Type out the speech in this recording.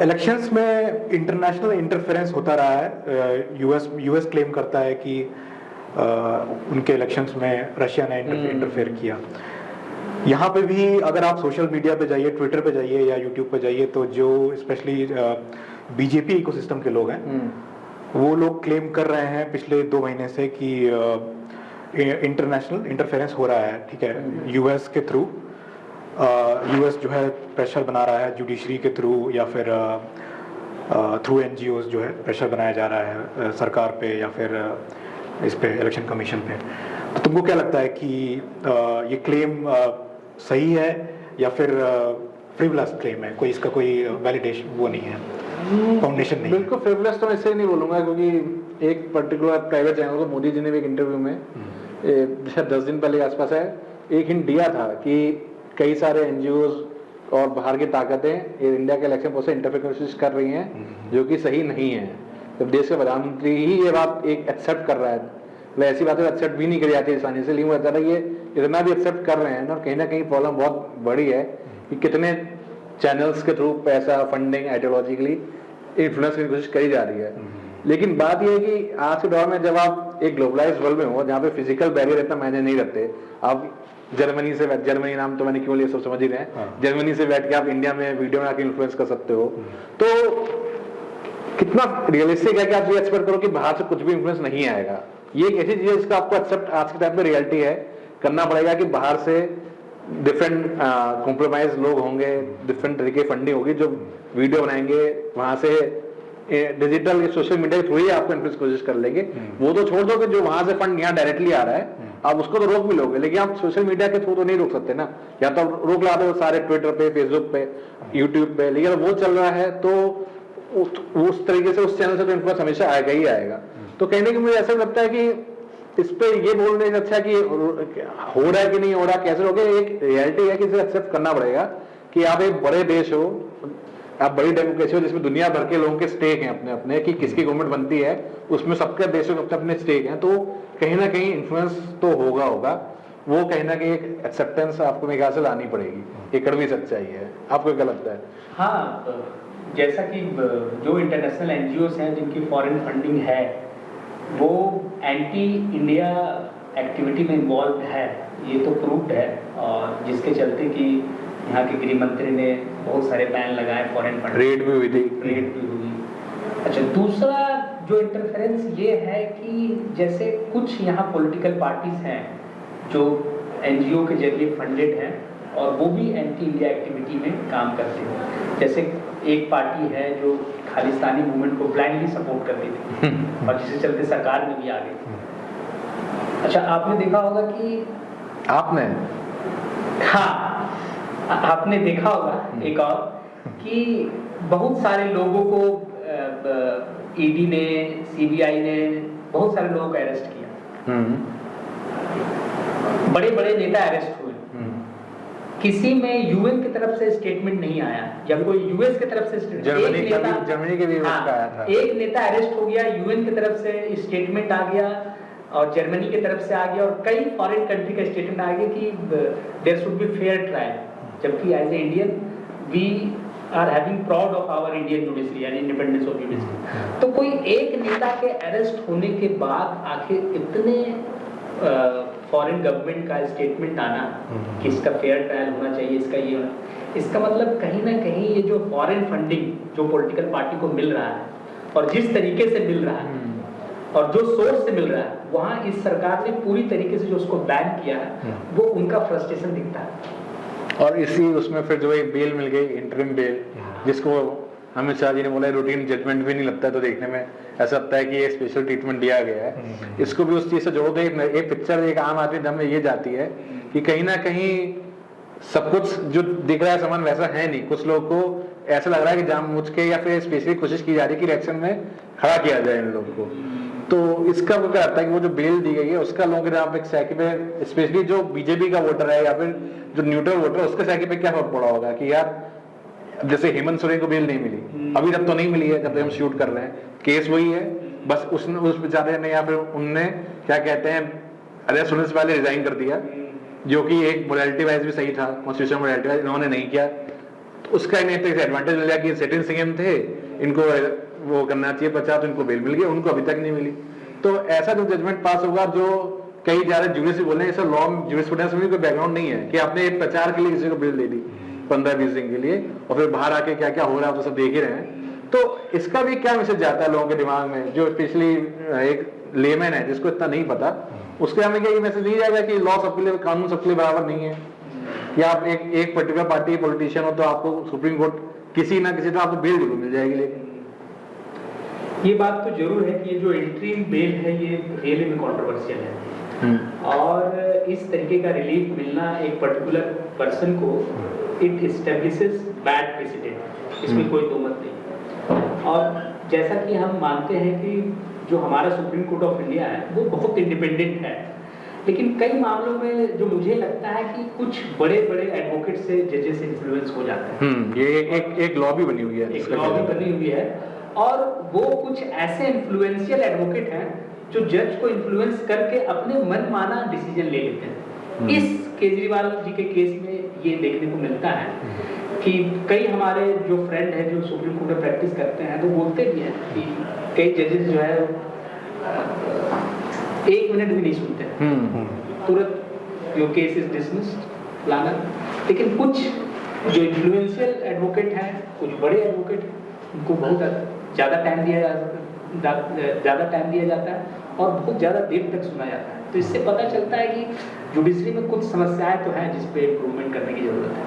Elections में international interference होता रहा है। यूएस क्लेम करता है कि उनके इलेक्शंस में रशिया ने इंटरफेयर किया। यहाँ पे भी अगर आप सोशल मीडिया पे जाइए, ट्विटर पे जाइए या यूट्यूब पे जाइए, तो जो स्पेशली बीजेपी इकोसिस्टम के लोग हैं वो लोग क्लेम कर रहे हैं पिछले 2 महीने से कि इंटरनेशनल इंटरफेरेंस हो रहा है, ठीक है, यूएस के थ्रू। यूएस जो है प्रेशर बना रहा है जुडिशरी के थ्रू या फिर थ्रू एनजीओज जो है प्रेशर बनाया जा रहा है सरकार पे या फिर इस पे इलेक्शन कमीशन पे। तो तुमको क्या लगता है कि ये क्लेम सही है या फिर फ्रिवलस क्लेम है, कोई इसका कोई वैलिडेशन वो नहीं है, फाउंडेशन नहीं? बिल्कुल फ्रिवलस तो मैं इसलिए नहीं बोलूंगा क्योंकि एक पर्टिकुलर प्राइवेट चैनल को मोदी जी ने भी एक इंटरव्यू में शायद 10 दिन पहले आसपास है एक हिंट दिया था कि कई सारे एनजीओज और बाहर की ताकतें इंडिया के इलेक्शन प्रोसेस इंटरफेयर की कोशिश कर रही हैं जो कि सही नहीं है। जब देश के प्रधानमंत्री ही ये बात एक एक्सेप्ट कर रहा है, वह ऐसी बातें एक्सेप्ट भी नहीं करी जाती आसानी से, लेकिन वो कहता है ये इतना भी एक्सेप्ट कर रहे हैं ना कहीं प्रॉब्लम बहुत बड़ी है कि कितने चैनल्स के थ्रू पैसा फंडिंग आइडियोलॉजिकली इन्फ्लुएंस की कोशिश करी जा रही है। लेकिन बात यह है कि आज के दौर में जब आप एक ग्लोबलाइज वर्ल्ड में हो जहाँ पे फिजिकल बैरियर इतना मायने नहीं रखते, आप जर्मनी नाम तो मैंने क्यों लिया सब समझ ही रहे हैं, जर्मनी से बैठ के आप इंडिया में वीडियो बना के इन्फ्लुएंस कर सकते हो, तो कितना रियलिस्टिक है कि आप ये एक्सपेक्ट करो कि बाहर से कुछ भी इन्फ्लुएंस नहीं आएगा। ये एक ऐसी चीज है जिसका आपको एक्सेप्ट आज के टाइम पे रियलिटी है करना पड़ेगा कि बाहर से डिफरेंट कॉम्प्रोमाइज लोग होंगे, डिफरेंट तरीके की फंडिंग होगी जो वीडियो बनाएंगे, वहां से डिजिटल सोशल मीडिया के थ्रू ही आपको इन्फ्लुएंस कोशिश कर लेंगे। वो तो छोड़ दो कि जो वहां से फंड यहाँ डायरेक्टली आ रहा है आप उसको तो रोक भी लोगे, लेकिन आप सोशल मीडिया के थ्रू तो नहीं रोक सकते ना, या तो रोक ला दो सारे ट्विटर पे, फेसबुक पे, यूट्यूब पे, लेकिन वो चल रहा है तो उस तरीके से उस चैनल से तो इन्फ्लुएंस हमेशा आएगा ही आएगा। तो कहने की मुझे ऐसा लगता है कि इस पे ये बोलने से अच्छा कि हो रहा है कि नहीं हो रहा, कैसे हो गया, एक रियलिटी है कि इसे एक्सेप्ट करना पड़ेगा कि आप एक बड़े देश हो, आप बड़ी डेमोक्रेसी हो जिसमें दुनिया भर के लोगों के स्टेक हैं अपने अपने, कि किसकी गवर्नमेंट बनती है उसमें सबके देशों के अपने अपने स्टेक हैं, तो कहीं ना कहीं इन्फ्लुएंस तो होगा वो कहीं ना कहीं एक एक्सेप्टेंस आपको मेरे ख्याल से लानी पड़ेगी, ये कड़वी सच्चाई है। आपको क्या लगता है? हाँ, जैसा कि जो इंटरनेशनल एनजीओस हैं जिनकी फॉरेन फंडिंग है वो एंटी इंडिया एक्टिविटी में इन्वॉल्व है, ये तो प्रूव्ड है, और जिसके चलते कि यहाँ के गृह मंत्री ने बहुत सारे बैन लगाए, फॉरेन फंड रेड भी हुई थी। अच्छा, दूसरा जो इंटरफेरेंस ये है कि जैसे कुछ यहाँ पॉलिटिकल पार्टीज हैं जो एनजीओ के जरिए फंडेड हैं और वो भी एंटी इंडिया एक्टिविटी में काम करते हैं। जैसे एक पार्टी है जो खालिस्तानी मूवमेंट को ब्लाइंडली सपोर्ट करती थी और जिसके चलते सरकार में भी आ गई थी। अच्छा, आपने देखा होगा कि आपने देखा होगा एक और कि बहुत सारे लोगों को ईडी ने, सीबीआई ने बहुत सारे लोगों को अरेस्ट किया, बड़े बड़े नेता अरेस्ट हुए, किसी में यूएन की तरफ से स्टेटमेंट नहीं आया या कोई यूएस की तरफ से जर्मनी के भी आया था, एक नेता अरेस्ट हो गया, यूएन की तरफ से स्टेटमेंट आ गया और जर्मनी की तरफ से आ गया और कई फॉरेन कंट्री का स्टेटमेंट आ गया कि there should be fair trial, जबकि as a Indian we are having proud of our Indian judiciary and independence of judiciary. तो कोई एक नेता के अरेस्ट होने के बाद आखिर इतने फॉरेन गवर्नमेंट का स्टेटमेंट आना कि इसका फेयर ट्रायल होना चाहिए, इसका ये होना, इसका मतलब कहीं ना कहीं ये जो फॉरेन फंडिंग जो पॉलिटिकल पार्टी को मिल रहा है और जिस तरीके से मिल रहा है और जो सोर्स से मिल रहा है, वहाँ इस सरकार ने पूरी तरीके से जो उसको बैन किया है वो उनका फ्रस्ट्रेशन दिखता है। और इसी उसमें फिर जो एक बेल मिल गई, इंटरिम बेल, जिसको अमित शाह जी ने बोला रूटीन जजमेंट भी नहीं लगता है, तो देखने में ऐसा लगता है कि ये स्पेशल ट्रीटमेंट दिया गया है। इसको भी उस चीज से जोड़ो तो एक पिक्चर एक आम आदमी दम में ये जाती है कि कहीं ना कहीं सब कुछ जो दिख रहा है सामान वैसा है नहीं, कुछ लोगों को ऐसा लग रहा है कि जानबूझ के या फिर स्पेशली कोशिश की जा रही है कि इलेक्शन में खड़ा किया जाए इन लोगों को। तो इसका वो क्या लगता है कि वो जो बेल दी गई है उसका लोगों के जहाँ एक सैकी पे, स्पेशली जो बीजेपी का वोटर है या फिर जो न्यूट्रल वोटर है, उसके सैकी पे क्या फर्क पड़ा होगा कि यार जैसे हेमंत सोरेन को बेल नहीं मिली, अभी तक तो नहीं मिली है जब हम शूट कर रहे हैं, केस वही है, बस उसने उस बेचारे ने या फिर उनने क्या कहते हैं अरेस्ट होने से पहले रिजाइन कर दिया, जो कि एक मोरालिटी वाइज भी सही था, कॉन्स्टिट्यूशन मोरालिटी वाइज, इन्होंने नहीं किया। उसका इन्हें तो एडवांटेज मिल गया कि सिटिंग सीएम थे, इनको वो करना चाहिए 50, तो इनको बेल मिल गई, उनको अभी तक नहीं मिली। तो ऐसा जो जजमेंट पास होगा, जो कई ज्यादा जुडिस बोले ऐसा लॉ जुरिस्प्रूडेंस में कोई बैकग्राउंड नहीं है कि आपने प्रचार के लिए किसी को बेल दे दी 15-20 दिन के लिए और फिर बाहर आके क्या क्या हो रहा है तो सब देख ही रहे हैं। तो इसका भी क्या मैसेज जाता है लोगों के दिमाग में, जो स्पेशली एक लेमैन है जिसको इतना नहीं पता, उसके हमें क्या ये मैसेज नहीं जाएगा कि लॉ सबके लिए, कानून सबके लिए बराबर नहीं है, या आप एक पर्टिकुलर पार्टी पॉलिटिशियन हो तो आपको सुप्रीम कोर्ट किसी ना किसी तो आपको बेल जरूर मिल जाएगी। लेकिन ये बात तो जरूर है कि ये जो इंट्रीम बेल है ये रियली में कंट्रोवर्शियल है, और इस तरीके का रिलीफ मिलना एक पर्टिकुलर पर्सन को इट एस्टैब्लिशेस बैड प्रेसिडेंट, इसमें कोई दो मत नहीं। और जैसा कि हम मानते हैं कि जो हमारा सुप्रीम कोर्ट ऑफ इंडिया है वो बहुत इंडिपेंडेंट है, लेकिन कई मामलों में जो मुझे लगता है कि कुछ बड़े बड़े एडवोकेट से, जजेस से इन्फ्लुएंस हो जाते हैं। ये एक लॉबी बनी हुई है, एक लॉबी बनी हुई है, और वो कुछ ऐसे इन्फ्लुएंशियल एडवोकेट हैं जो जज को इन्फ्लुएंस करके अपने मनमाना डिसीजन ले लेते हैं। इस केजरीवाल जी के केस में ये देखने को मिलता है कि कई हमारे जो फ्रेंड हैं जो सुप्रीम कोर्ट में प्रैक्टिस करते हैं, तो बोलते भी हैं कि कई जजेस जो है 1 मिनट भी नहीं सुनते, तुरंत योर केस इज डिसमिस्ड लाना। लेकिन कुछ जो इन्फ्लुएंशियल एडवोकेट हैं, कुछ बड़े एडवोकेट हैं, उनको बहुत ज़्यादा टाइम दिया जाता है और बहुत ज़्यादा देर तक सुना जाता है। तो इससे पता चलता है कि जुडिशरी में कुछ समस्याएं तो हैं जिस पे इम्प्रूवमेंट करने की जरूरत है।